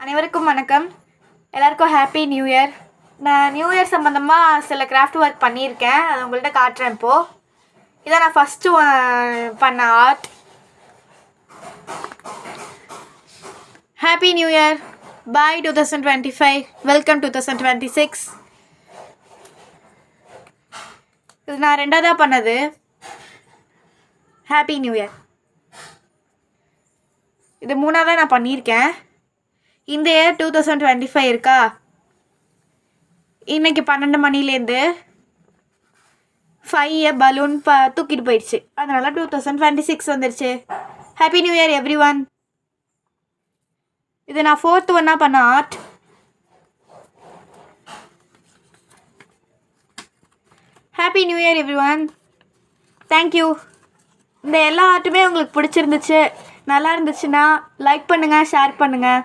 அனைவருக்கும் வணக்கம். எல்லாருக்கும் ஹாப்பி நியூ இயர். நான் நியூ இயர் சம்மந்தமாக சில கிராஃப்ட் ஒர்க் பண்ணியிருக்கேன். அதை உங்கள்கிட்ட காட்டுறேன். இப்போது இதை நான் ஃபஸ்ட்டு பண்ண art. Happy new year. Bye 2025. Welcome 2026. இது நான் ரெண்டாவதாக பண்ணது. Happy new year. இது மூணாவதாக நான் பண்ணியிருக்கேன். இந்த இயர் 2025 இருக்கா, இன்றைக்கி 12 மணிலேருந்து 5 பலூன் தூக்கிட்டு போயிடுச்சு. அதனால் 2026 வந்துடுச்சு. Happy new year every one. இது நான் 4th ஒன்னாக பண்ண art. Happy new year every one. Thank you. இந்த எல்லா ஆர்ட்டுமே உங்களுக்கு பிடிச்சிருந்துச்சு, நல்லா இருந்துச்சுன்னா லைக் பண்ணுங்கள், ஷேர் பண்ணுங்கள்.